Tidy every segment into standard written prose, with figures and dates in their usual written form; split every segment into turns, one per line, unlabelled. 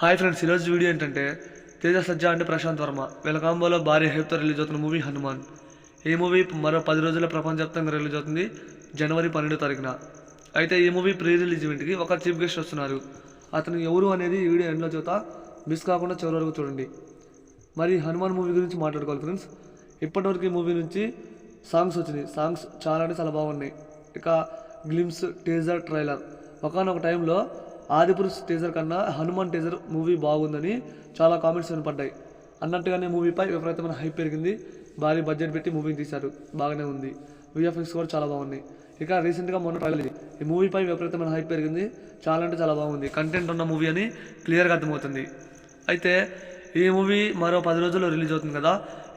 Hi friends, ఈరోజు video ఏంటంటే తేజ సజ్జా అంటే ప్రశాంత్ వర్మ వీళ్ళ కాంబోలో భారీ హైప్తో రిలీజ్ అవుతున్న మూవీ హనుమాన్. ఈ మూవీ మరో 10 రోజుల్లో ప్రపంచవ్యాప్తంగా రిలీజ్ అవుతుంది, జనవరి 12వ తారీఖున. అయితే ఈ మూవీ ప్రీ రిలీజ్ ఈవెంట్కి ఒక చీఫ్ గెస్ట్ వస్తున్నారు. అతను ఎవరు అనేది ఈ వీడియో ఎండ్లో చూతా, మిస్ కాకుండా చివరి వరకు చూడండి. మరి హనుమాన్ మూవీ గురించి మాట్లాడుకోవాలి ఫ్రెండ్స్. ఇప్పటివరకు ఈ మూవీ నుంచి సాంగ్స్ వచ్చినాయి. సాంగ్స్ చాలా అంటే చాలా బాగున్నాయి. ఇక గ్లిమ్స్, టీజర్, ట్రైలర్. ఒకనొక టైంలో ఆదిపురుష్ టీజర్ కన్నా హనుమాన్ టీజర్ మూవీ బాగుందని చాలా కామెంట్స్ వినపడ్డాయి. అన్నట్టుగానే మూవీపై విపరీతమైన హైప్ పెరిగింది. భారీ బడ్జెట్ పెట్టి మూవీని తీశారు, బాగానే ఉంది. విఎఫ్ఎక్స్ కూడా చాలా బాగున్నాయి. ఇక రీసెంట్గా మొన్న ట్రైలర్, ఈ మూవీపై విపరీతమైన హైప్ పెరిగింది. చాలా అంటే చాలా బాగుంది, కంటెంట్ ఉన్న మూవీ అని క్లియర్గా అర్థమవుతుంది. అయితే ఈ మూవీ మరో 10 రోజుల్లో రిలీజ్ అవుతుంది కదా.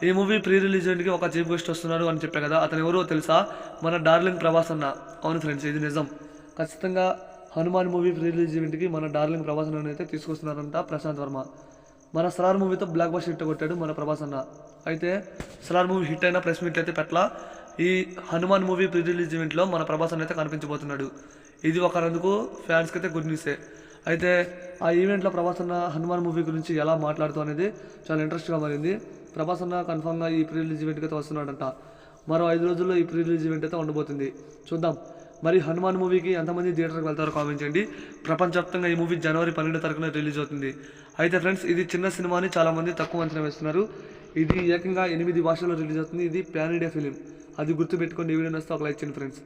ఈ మూవీ ప్రీ రిలీజ్ ఈవెంట్కి ఒక చీఫ్ గెస్ట్ వస్తున్నారు అని చెప్పా కదా. అతను ఎవరో తెలుసా? మన డార్లింగ్ ప్రభాస్ అన్న. అవును ఫ్రెండ్స్, ఇది నిజం. ఖచ్చితంగా హనుమాన్ మూవీ ప్రీ రిలీజ్ ఈవెంట్కి మన డార్లింగ్ ప్రభాస్ అన్న అయితే తీసుకొస్తున్నారంట ప్రశాంత్ వర్మ. మన సలార్ మూవీతో బ్లాక్ బస్టర్ హిట్ కొట్టాడు మన ప్రభాస్ అన్న. అయితే సలార్ మూవీ హిట్ అయినా ప్రెస్ మీట్ అయితే పెట్ల. ఈ హనుమాన్ మూవీ ప్రీ రిలీజ్ ఈవెంట్లో మన ప్రభాస్ అన్న అయితే కనిపించబోతున్నాడు. ఇది ఒకరందుకు ఫ్యాన్స్కి అయితే గుడ్ న్యూసే. అయితే ఆ ఈవెంట్లో ప్రభాస్ అన్న హనుమాన్ మూవీ గురించి ఎలా మాట్లాడుతూ అనేది చాలా ఇంట్రెస్ట్గా మారింది. ప్రభాస్ అన్న కన్ఫామ్గా ఈ ప్రీ రిలీజ్ ఈవెంట్కి అయితే వస్తున్నాడంట. మరో 5 రోజుల్లో ఈ ప్రీ రిలీజ్ ఈవెంట్ అయితే ఉండబోతుంది, చూద్దాం. మరి హనుమాన్ మూవీకి ఎంతమంది థియేటర్కి వెళ్తారో కామెంట్ చేయండి. ప్రపంచవ్యాప్తంగా ఈ మూవీ జనవరి 12వ తారీఖున రిలీజ్ అవుతుంది. అయితే ఫ్రెండ్స్, ఇది చిన్న సినిమాని చాలామంది తక్కువ అంచనా వేస్తున్నారు. ఇది ఏకంగా 8 భాషల్లో రిలీజ్ అవుతుంది. ఇది ప్యాన్ ఇండియా ఫిలిం, అది గుర్తుపెట్టుకోండి. ఈ వీడియో నచ్చితే ఒక లైక్ చేయండి ఫ్రెండ్స్.